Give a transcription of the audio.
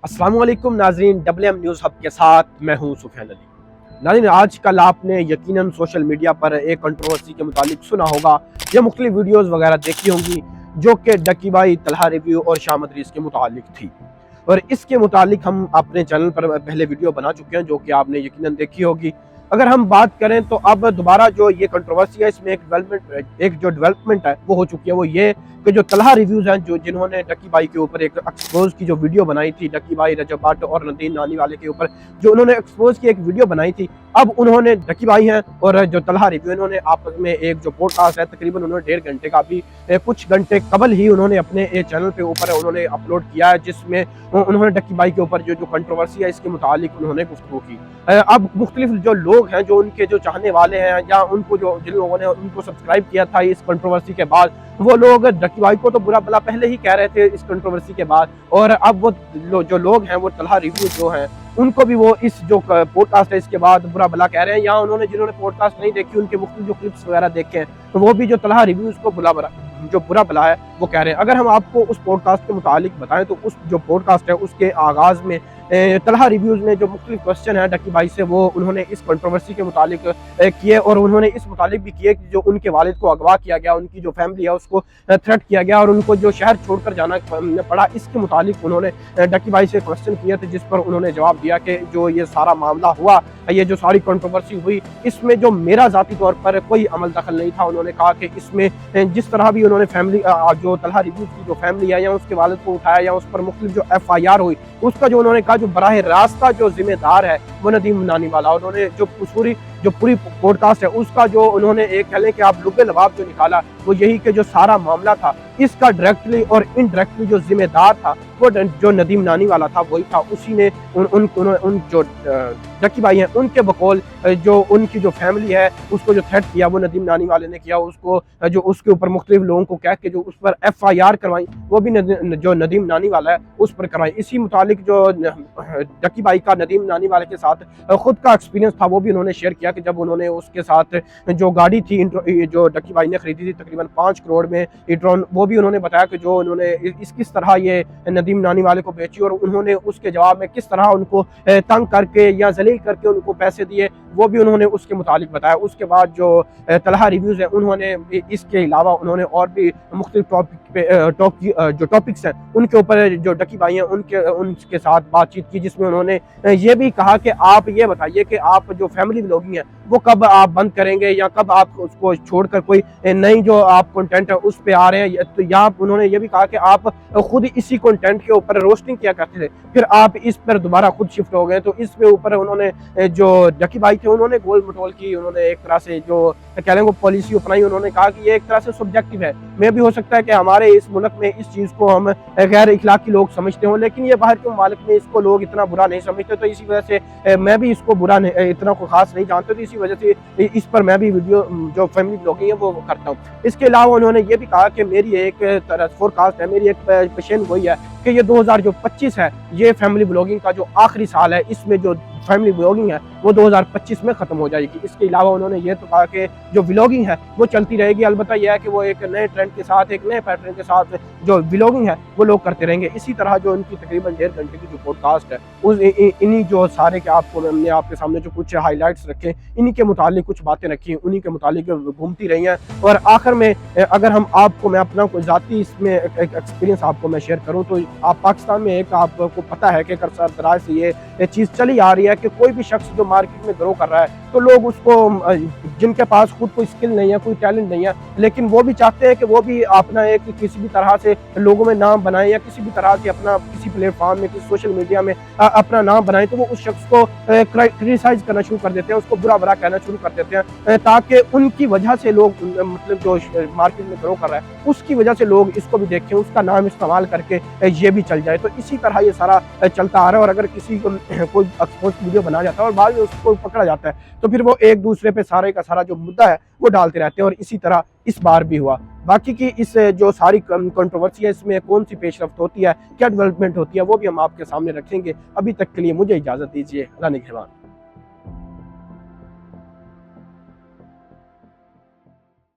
अस्सलामुअलैकुम नाज़रीन, WM news hub के साथ मैं हूं सुफियान अली। नाज़रीन, आजकल आपने यकीनन सोशल मीडिया पर एक कंट्रोवर्सी के मुतालिक सुना होगा या मुख्तलिफ वीडियोज़ वगैरह देखी होंगी जो कि डकी भाई, तलहा रिव्यू और शाह मदरीस के मुतालिक थी। और इसके मुतालिक हम अपने चैनल पर पहले वीडियो बना चुके हैं जो कि आपने यकीनन देखी होगी। अगर हम बात करें तो अब दोबारा जो ये कंट्रोवर्सी है, इसमें एक जो डेवलपमेंट है वो हो चुकी है। वो ये कि जो तलहा रिव्यूज़ हैं, जो जिन्होंने डकी भाई के ऊपर एक एक्सपोज की जो वीडियो बनाई थी, डकी भाई, रजब भट्ट और नदीम नानी वाले के ऊपर जो उन्होंने एक्सपोज की एक वीडियो बनाई थी, अब उन्होंने डकी भाई हैं और जो तलहा रिव्यू, इन्होंने आपस में एक जो पॉडकास्ट है, तकरीबन उन्होंने 1.5 घंटे का भी कुछ घंटे कबल ही उन्होंने अपने चैनल पे ऊपर उन्होंने अपलोड किया है, जिसमें उन्होंने डकी भाई के ऊपर जो कंट्रोवर्सी है इसके मुतालिक उन्होंने गुफ्तगू की। अब मुख्तलिफ जो लोग हैं, जो उनके जो चाहने वाले हैं या उनको जो जिन लोगों ने उनको सब्सक्राइब किया था इस कंट्रोवर्सी के बाद, वो लोग डकी भाई को तो बुरा भला पहले ही कह रहे थे इस कंट्रोवर्सी के बाद, और अब वो जो लोग हैं, वो तलहा रिव्यू जो हैं, उनको भी वो इस जो पॉडकास्ट है इसके बाद बुरा भला कह रहे हैं। या उन्होंने जिन्होंने पॉडकास्ट नहीं देखी, उनके मुख्तलिफ जो क्लिप्स वगैरह देखे हैं, तो वो भी जो तलहा रिव्यूज को बुरा भला है वो कह रहे हैं। अगर हम आपको उस पॉडकास्ट के मुतालिक बताएं तो उस जो पॉडकास्ट है उसके आगाज़ में तलहा रिव्यूज़ ने जो मुख्तलिफ क्वेश्चन है डकी भाई से, वो उन्होंने इस कंट्रोवर्सी के मुतालिक किए, और उन्होंने इस मुतालिक भी किए कि जो उनके वालिद को अगवा किया गया, उनकी जो फैमिली है उसको थ्रेट किया गया और उनको जो शहर छोड़कर जाना पड़ा, इसके मुतालिक उन्होंने डकी भाई से क्वेश्चन किए थे, जिस पर उन्होंने जवाब दिया कि जो ये सारा मामला हुआ, ये जो सारी कंट्रोवर्सी हुई, इसमें जो मेरा ज़ाती तौर पर कोई अमल दखल नहीं था। उन्होंने कहा कि इसमें जिस तरह भी उन्होंने फैमिली जो तलहा रिव्यू की जो फैमिली है या उसके वालिद को उठाया या उस पर मुख्तलिफ जो FIR हुई, उसका जो उन्होंने कहा जो बराह रास्ता जो जिम्मेदार है वो नदीम नानी वाला। उन्होंने जो पूरी पॉडकास्ट है उसका जो उन्होंने एक कह लें कि आप लुबे लबाब जो निकाला, वो यही कि जो सारा मामला था इसका डायरेक्टली और इनडायरेक्टली जो जिम्मेदार था वो जो नदीम नानी वाला था, वही था। उसी ने उन जो डकी भाई हैं उनके बकौल जो उनकी जो फैमिली है उसको जो थ्रेट किया वो नदीम नानी वाले ने किया। उसको जो उसके ऊपर मुख्तलिफ लोगों को कह के जो उस पर FIR करवाई, वो भी जो नदीम नानी वाला है उस पर करवाई। इसी मुतालिक जो डकी भाई का नदीम नानी वाले के साथ खुद का एक्सपीरियंस था वो भी उन्होंने शेयर किया कि जब उन्होंने उसके साथ जो गाड़ी थी जो डकी भाई ने खरीदी थी तकरीबन 5 करोड़ में e-tron, वो भी उन्होंने बताया कि जो उन्होंने किस तरह ये नदीम नानी वाले को बेची और उन्होंने उसके जवाब में किस तरह उनको तंग करके या जलील करके उनको पैसे दिए, वो भी उन्होंने उसके मुतालिक बताया। उसके बाद जो तलहा रिव्यूज़ हैं उन्होंने इसके अलावा उन्होंने और भी मुख्तलिफ जो टॉपिक्स हैं उनके ऊपर जो डकी भाई हैं उनके साथ बातचीत की, जिसमें उन्होंने ये भी कहा कि आप ये बताइए कि आप जो फैमिली व्लॉगिंग है वो कब आप बंद करेंगे या कब आप उसको छोड़कर कोई नई जो आप कंटेंट है उस पे आ रहे हैं। तो यहाँ उन्होंने ये भी कहा कि आप खुद इसी कंटेंट के ऊपर रोस्टिंग किया करते थे, फिर आप इस पर दोबारा खुद शिफ्ट हो गए। तो इस पे ऊपर उन्होंने जो डकी भाई थे उन्होंने गोल मटोल की, उन्होंने एक तरह से जो कह लें वो पॉलिसी अपनाई। उन्होंने कहा कि ये एक तरह से सब्जेक्टिव है, मे भी हो सकता है कि हमारे इस मुल्क में इस चीज़ को हम गैर इखलाकी लोग समझते हों, लेकिन ये बाहर के मालिक में इसको लोग इतना बुरा नहीं समझते, तो इसी वजह से मैं भी इसको बुरा इतना को खास नहीं जानते, तो इसी वजह से इस पर मैं भी वीडियो जो फैमिली ब्लॉगिंग है वो करता हूँ। इसके अलावा उन्होंने ये भी कहा कि मेरी एक तरह फोरकास्ट है, मेरी एक पेशेंट वही है कि ये 2025 है, ये फैमिली ब्लॉगिंग का जो आखिरी साल है, इसमें जो फैमिली व्लॉगिंग है वो 2025 में ख़त्म हो जाएगी। इसके अलावा उन्होंने ये तो कहा कि जो व्लॉगिंग है वो चलती रहेगी, अलबत्ता यह है कि वो एक नए ट्रेंड के साथ, एक नए पैटर्न के साथ जो व्लॉगिंग है वो लोग करते रहेंगे। इसी तरह जो उनकी तकरीबन 1.5 घंटे की जो पॉडकास्ट है उस इन्हीं जो सारे के आपको हमने आपके सामने जो कुछ हाईलाइट्स रखे, इन्हीं के मुतालिक कुछ बातें रखी, उन्हीं के मुतालिक घूमती रही हैं। और आखिर में अगर मैं अपना कोई ज़ाती इसमें एक एक्सपीरियंस आपको मैं शेयर करूँ, तो आप पाकिस्तान में एक आपको पता है कि सरदराज से ये चीज़ चली आ रही है कि कोई भी शख्स जो मार्केट में ग्रो कर रहा है तो लोग उसको, जिनके पास खुद कोई स्किल नहीं है, कोई टैलेंट नहीं है, लेकिन वो भी चाहते हैं कि वो भी अपना एक किसी भी तरह से लोगों में नाम बनाए या किसी भी तरह से अपना किसी प्लेटफॉर्म में, किसी सोशल मीडिया में अपना नाम बनाए, तो वो उस शख्स को क्रिटिसाइज करना शुरू कर देते हैं, उसको बुरा भला कहना शुरू कर देते हैं, ताकि उनकी वजह से लोग, मतलब जो मार्केट में ग्रो कर रहा है उसकी वजह से लोग इसको भी देखें, उसका नाम इस्तेमाल करके ये भी चल जाए। तो इसी तरह ये सारा चलता आ रहा है। और अगर किसी को कोई एक्सपोज वीडियो बनाया जाता है और बाद में उसको पकड़ा जाता है तो फिर वो एक दूसरे पे सारे का सारा जो मुद्दा है वो डालते रहते हैं, और इसी तरह इस बार भी हुआ। बाकी की इस जो सारी कंट्रोवर्सी है इसमें कौन सी पेशरफ्त होती है, क्या डेवलपमेंट होती है, वो भी हम आपके सामने रखेंगे। अभी तक के लिए मुझे इजाज़त दीजिए। अल्लाह निगहबान।